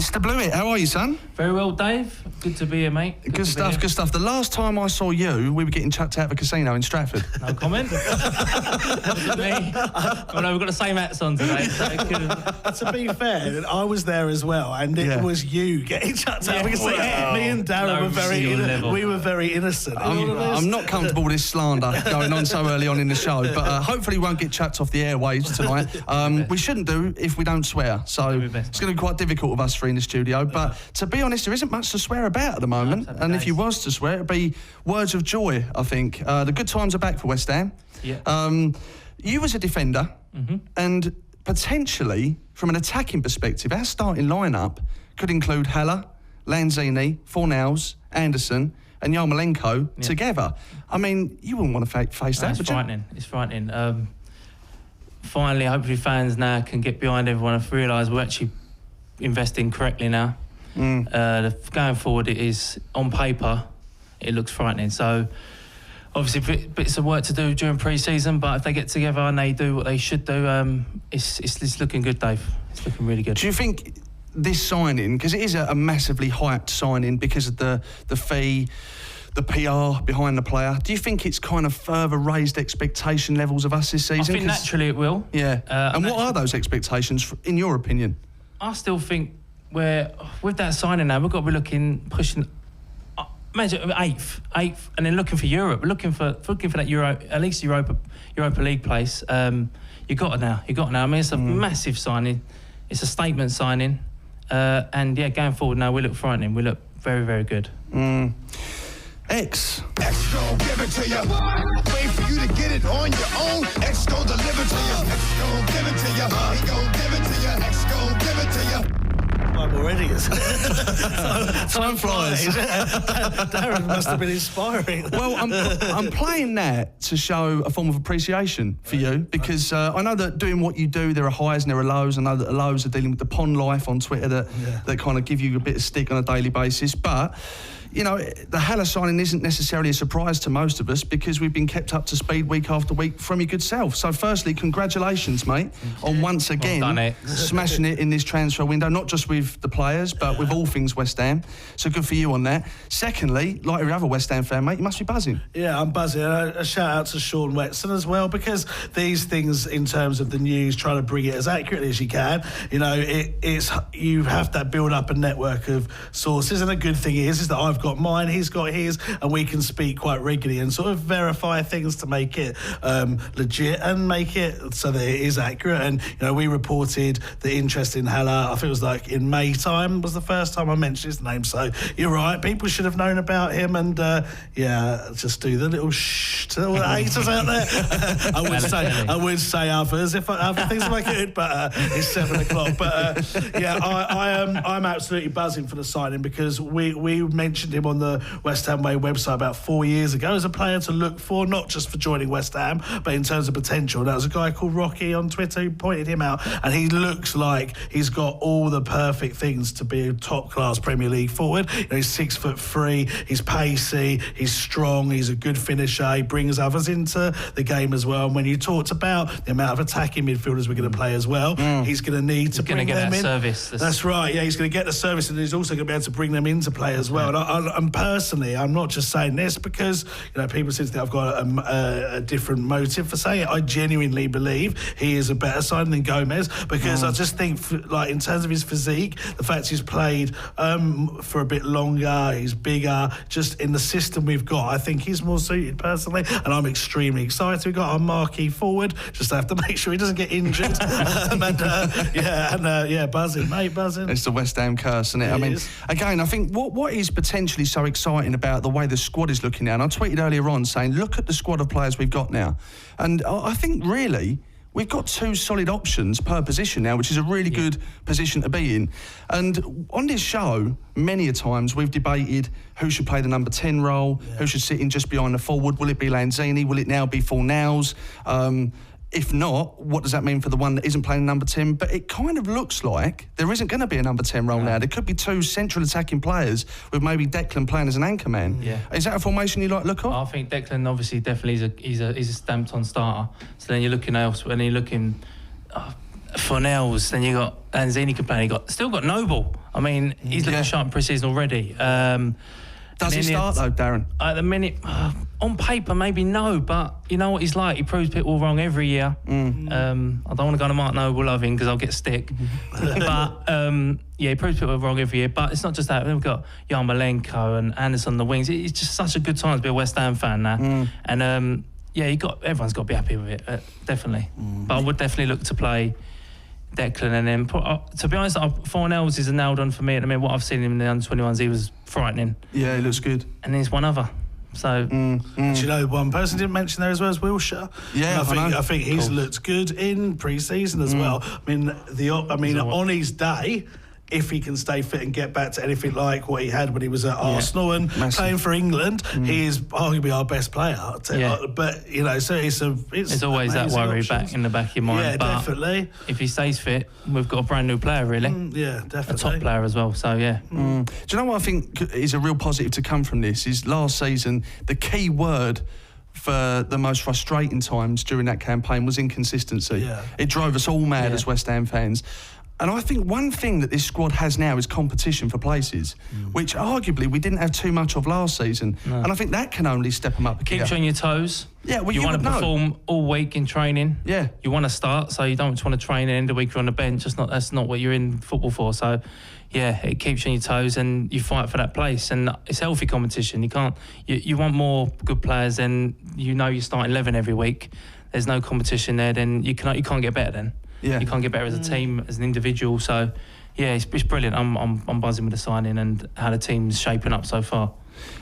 Mr. Blewett, how are you, son? Very well, Dave. Good to be here, mate. Good stuff, good stuff. The last time I saw you, we were getting chucked out of a casino in Stratford. No comment. Wasn't me. Oh, no, we've got the same hats on today. So to be fair, I was there as well, and it was you getting chucked out of a casino. Me and Darren were very innocent. I'm not comfortable with this slander going on so early on in the show, but hopefully we won't get chucked off the airwaves tonight. We shouldn't do if we don't swear, so it's going to be quite difficult with us three in the studio. But to be honest, there isn't much to swear about at the moment, and if you was to swear, it'd be words of joy, I think. The good times are back for West Ham. Yeah. You was a defender, and potentially, from an attacking perspective, our starting lineup could include Haller, Lanzini, Fornals, Anderson and Yarmolenko together. I mean, you wouldn't want to face that, would you? It's frightening. Finally, hopefully fans now can get behind everyone and realise we're actually investing correctly now. Going forward, it is, on paper, it looks frightening. So, obviously, bits of work to do during pre-season, but if they get together and they do what they should do, it's looking good, Dave. It's looking really good. Do you think this signing, because it is a massively hyped signing because of the fee, the PR behind the player, do you think it's kind of further raised expectation levels of us this season? I think naturally it will. Yeah. And what are those expectations, in your opinion? I still think with that signing now, we've got to be pushing, imagine eighth, and then looking for Europe. We're looking for that at least Europa League place. You got to now. I mean, it's a massive signing. It's a statement signing, and going forward now, we look frightening. We look very, very good. X gon' give it to you. Wait for you to get it on your own. X gon' deliver to you. X gon' give it to you. He gon' give it to you. X gon' give it to you. I'm already. Time flies. Darren must have been inspiring. Well, I'm playing that to show a form of appreciation for you, because I know that doing what you do, there are highs and there are lows. I know that the lows are dealing with the pond life on Twitter that kind of give you a bit of stick on a daily basis, but you know, the Haller signing isn't necessarily a surprise to most of us because we've been kept up to speed week after week from your good self. So firstly, congratulations, mate, on once again smashing it in this transfer window, not just with the players, but with all things West Ham. So good for you on that. Secondly, like every other West Ham fan, mate, you must be buzzing. Yeah, I'm buzzing. A shout out to Sean Wetson as well, because these things, in terms of the news, trying to bring it as accurately as you can, you know, it's you have to build up a network of sources, and the good thing is that I've got mine, he's got his, and we can speak quite regularly and sort of verify things to make it legit and make it so that it is accurate. And you know, we reported the interest in Haller, I think it was like in May time was the first time I mentioned his name, so you're right, people should have known about him. And just do the little shh to all the haters out there. I would say others if other things if I could, but it's 7 o'clock. But I'm absolutely buzzing for the signing, because we mentioned him on the West Ham Way website about 4 years ago as a player to look for, not just for joining West Ham, but in terms of potential. That was a guy called Rocky on Twitter who pointed him out, and he looks like he's got all the perfect things to be a top-class Premier League forward. You know, he's 6'3", he's pacey, he's strong, he's a good finisher, he brings others into the game as well. And when you talked about the amount of attacking midfielders we're going to play as well, he's going to need to bring them in. Service. That's right, yeah, he's going to get the service, and he's also going to be able to bring them into play as well. And personally, I'm not just saying this because, you know, people seem to think I've got a different motive for saying it. I genuinely believe he is a better signing than Gomez, because I just think, like, in terms of his physique, the fact he's played for a bit longer, he's bigger, just in the system we've got, I think he's more suited personally, and I'm extremely excited. We've got our marquee forward, just have to make sure he doesn't get injured. Buzzing, mate, buzzing. It's the West Ham curse, isn't it? I mean, again, I think what is potentially so exciting about the way the squad is looking now, and I tweeted earlier on saying, look at the squad of players we've got now, and I think really we've got two solid options per position now, which is a really good position to be in. And on this show, many a times we've debated who should play the number 10 role, who should sit in just behind the forward. Will it be Lanzini? Will it now be Fornals? If not, what does that mean for the one that isn't playing number 10? But it kind of looks like there isn't going to be a number 10 role now. There could be two central attacking players with maybe Declan playing as an anchor man. Yeah. Is that a formation you like look at? I think Declan definitely is a stamped on starter. So then you're looking elsewhere, and you're looking Fornells, then you got Lanzini complaining. Still got Noble. I mean, he's looking sharp in pre-season already. Does he start though, Darren? At the minute, on paper maybe no, but you know what he's like. He proves people wrong every year. I don't want to go to Mark Noble loving because I'll get stick. But he proves people wrong every year. But it's not just that. We've got Yarmolenko and Anderson on the wings. It's just such a good time to be a West Ham fan now. And everyone's got to be happy with it, definitely. But I would definitely look to play Declan, and then to be honest, Fornells is a nailed on for me at the minute. What I've seen him in the under-21s, he was frightening. Yeah, he looks good. And there's one other. So, Do you know one person didn't mention there as well as Wilshere? Yeah, I think he's looked good in pre-season as well. I mean, on his day, if he can stay fit and get back to anything like what he had when he was at Arsenal and playing for England, he is arguably our best player. But you know, so it's always that worry options. in the back of your mind. Yeah, but definitely. If he stays fit, we've got a brand new player, really. Yeah, definitely. A top player as well. So yeah. Do you know what I think is a real positive to come from this? Is last season the key word for the most frustrating times during that campaign was inconsistency. Yeah. It drove us all mad as West Ham fans. And I think one thing that this squad has now is competition for places, which arguably we didn't have too much of last season. No. And I think that can only step them up a gear. Keeps you on your toes. Yeah, well, you want to perform all week in training. Yeah. You want to start, so you don't want to train and end the week you're on the bench. That's not what you're in football for. So, yeah, it keeps you on your toes and you fight for that place. And it's healthy competition. You want more good players than you're starting 11 every week. There's no competition there, then you can't get better then. Yeah. You can't get better as a team, as an individual. So, yeah, it's brilliant. I'm buzzing with the signing and how the team's shaping up so far.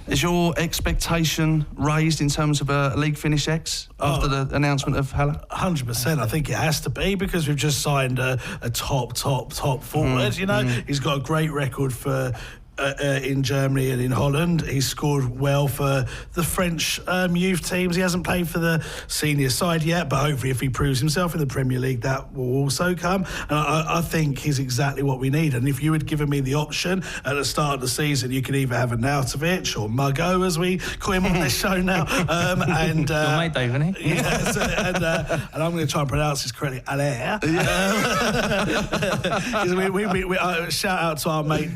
Is your expectation raised in terms of a league finish after the announcement of Haller? 100%. I think it has to be because we've just signed a top forward. He's got a great record for. In Germany and in Holland. He's scored well for the French youth teams. He hasn't played for the senior side yet, but hopefully if he proves himself in the Premier League, that will also come. And I think he's exactly what we need. And if you had given me the option at the start of the season, you could either have a Nautovic or Muggo, as we call him on this show now. And your mate, Dave, isn't he? Yes, and I'm going to try and pronounce this correctly, Allaire. Shout out to our mate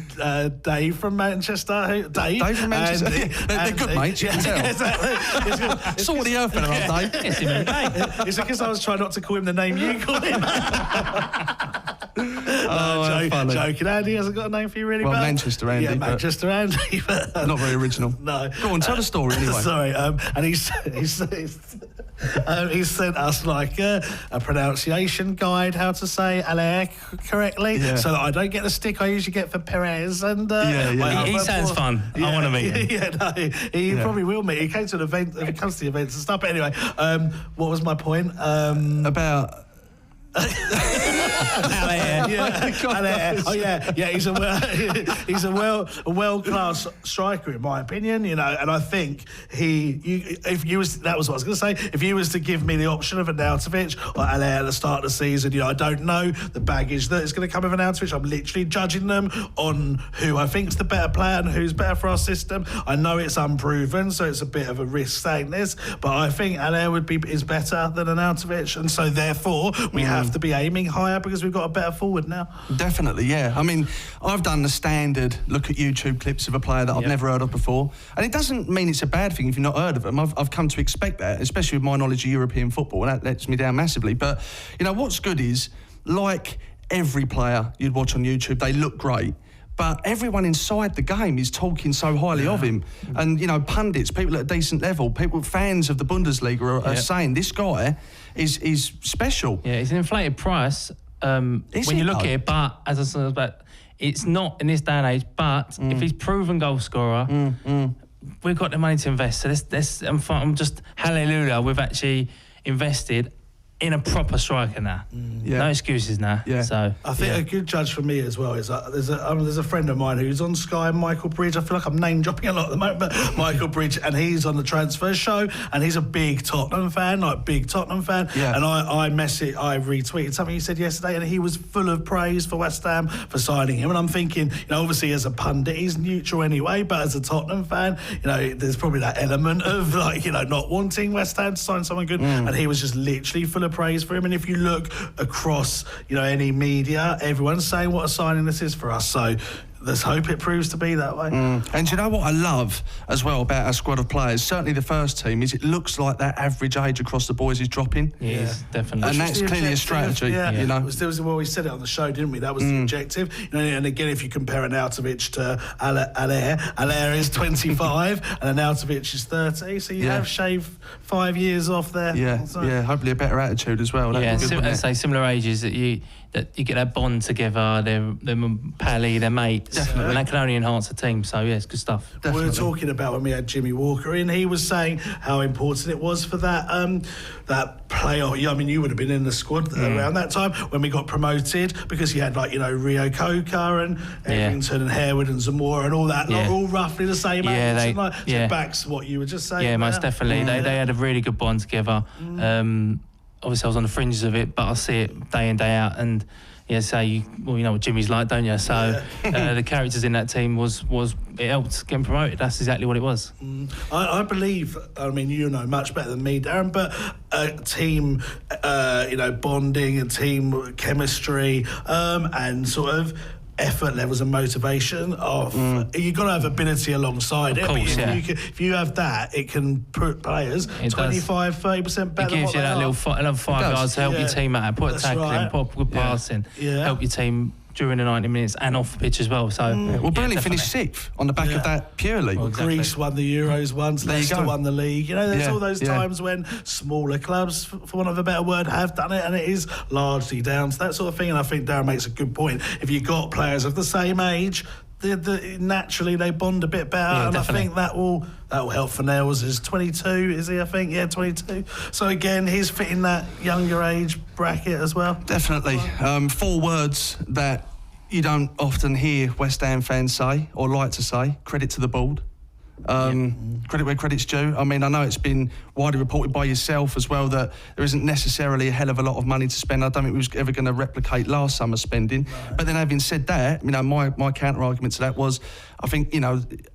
Dave from Manchester. Dave from Manchester. They're good mates, you can tell. Exactly. Saw the earth in our day. It's because I was trying not to call him the name you call him. Joking. Andy hasn't got a name for you, really. Well, Manchester Andy. Yeah, Manchester Andy. Not very original. No. Go on, tell the story anyway. Sorry. And he sent us like a pronunciation guide how to say Allaire correctly, so that I don't get the stick I usually get for Perez. And he sounds fun. I want to meet him. He probably will meet. He came to an event. He comes to the events and stuff. But anyway, what was my point? About. He's a world-class striker in my opinion, and I think that was what I was going to say. If you was to give me the option of a Nautovic or Allaire at the start of the season, I don't know the baggage that is going to come with a Nautovic. I'm literally judging them on who I think's the better player and who's better for our system. I know it's unproven, so it's a bit of a risk saying this, but I think Allaire is better than a Nautovic, and so therefore we have to be aiming higher because we've got a better forward now. Definitely, yeah. I mean, I've done the standard look at YouTube clips of a player that I've never heard of before, and it doesn't mean it's a bad thing if you've not heard of them. I've come to expect that, especially with my knowledge of European football, and that lets me down massively. But what's good is, like every player you'd watch on YouTube, they look great. But everyone inside the game is talking so highly of him. And, pundits, people at a decent level, fans of the Bundesliga are saying this guy is special. Yeah, it's an inflated price when you look at it. But, as I said, it's not in this day and age. But if he's proven goal scorer, we've got the money to invest. So I'm just hallelujah. We've actually invested in a proper striker now. No excuses now. So I think a good judge for me as well is there's a friend of mine who's on Sky, Michael Bridge. I feel like I'm name dropping a lot at the moment, but Michael Bridge, and he's on the transfer show, and he's a big Tottenham fan. And I retweeted something he said yesterday, and he was full of praise for West Ham for signing him. And I'm thinking, obviously as a pundit he's neutral anyway, but as a Tottenham fan, there's probably that element of not wanting West Ham to sign someone good, and he was just literally full full of praise for him. And if you look across, any media, everyone's saying what a signing this is for us. So let's hope it proves to be that way. And do you know what I love as well about our squad of players? Certainly the first team is it looks like that average age across the boys is dropping. Yes, definitely. And that's clearly a strategy. We said it on the show, didn't we? That was the objective. And again, if you compare an Arnautovic to Allaire is 25 and an Arnautovic is 30, so you have shaved 5 years off there. Hopefully a better attitude as well. Similar ages that you get that bond together, they're pally, they're mates. Definitely. And that can only enhance a team, so it's good stuff. Definitely. We were talking about when we had Jimmy Walker in, he was saying how important it was for that playoff. I mean, you would have been in the squad around that time when we got promoted, because you had Rio Coca and Everington and Harewood and Zamora and all that, all roughly the same age. It backs what you were just saying. Yeah, most definitely. They had a really good bond together. Obviously I was on the fringes of it, but I see it day in, day out, and you know what Jimmy's like, don't you? So the characters in that team was it helped get promoted. That's exactly what it was. I believe, I mean, you know much better than me, Darren, but team bonding and team chemistry and sort of effort levels and motivation you've got to have ability alongside it. Course, if you have that, it can put players 25-30% better. It gives you that little 5 yards to help your team out, put a tackle in, put good passing, help your team during the 90 minutes and off the pitch as well. So Burnley finished 6th on the back of that purely. Well, exactly. Greece won the Euros once, Leicester won the league. There's all those times when smaller clubs, for want of a better word, have done it, and it is largely down to that sort of thing. And I think Darren makes a good point. If you've got players of the same age, naturally they bond a bit better, and definitely. I think that will help for Nails. Is 22, is he? I think 22. So again, he's fitting that younger age bracket as well. Definitely. 4 words that you don't often hear West Ham fans say or like to say: credit to the board. Credit where credit's due. I mean, I know it's been widely reported by yourself as well that there isn't necessarily a hell of a lot of money to spend. I don't think we was ever going to replicate last summer's spending. Right. But then, having said that, my counter argument to that was, I think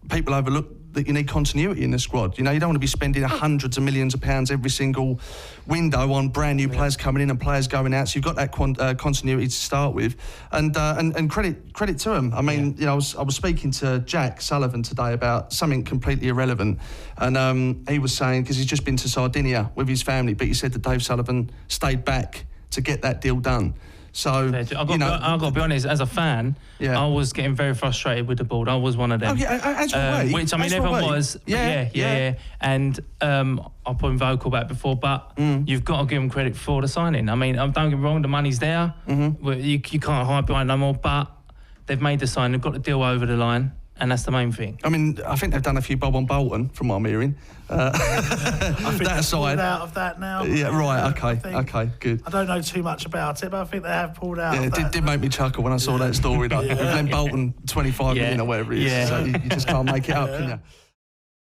people overlook that you need continuity in the squad. You don't want to be spending hundreds of millions of pounds every single window on brand new players coming in and players going out. So you've got that continuity to start with, and credit to them. I mean, I was speaking to Jack Sullivan today about something completely irrelevant, and he was saying, because he's just been to Sardinia with his family, but he said that Dave Sullivan stayed back to get that deal done. So I've got to be honest, as a fan, I was getting very frustrated with the board. I was one of them. Which, I mean, everyone was. Yeah. And I put in vocal back before, but you've got to give them credit for the signing. I mean, don't get me wrong, the money's there. You can't hide behind no more, but they've made the sign, they've got the deal over the line. And that's the main thing. I mean, I think they've done a few bob on Bolton, from what I'm hearing. I think that aside, out of that now. Yeah, right. Okay, good. I don't know too much about it, but I think they have pulled out. Yeah, it did make me chuckle when I saw that story. With Len Bolton, 25 million or whatever it is. So you just can't make it up, can you?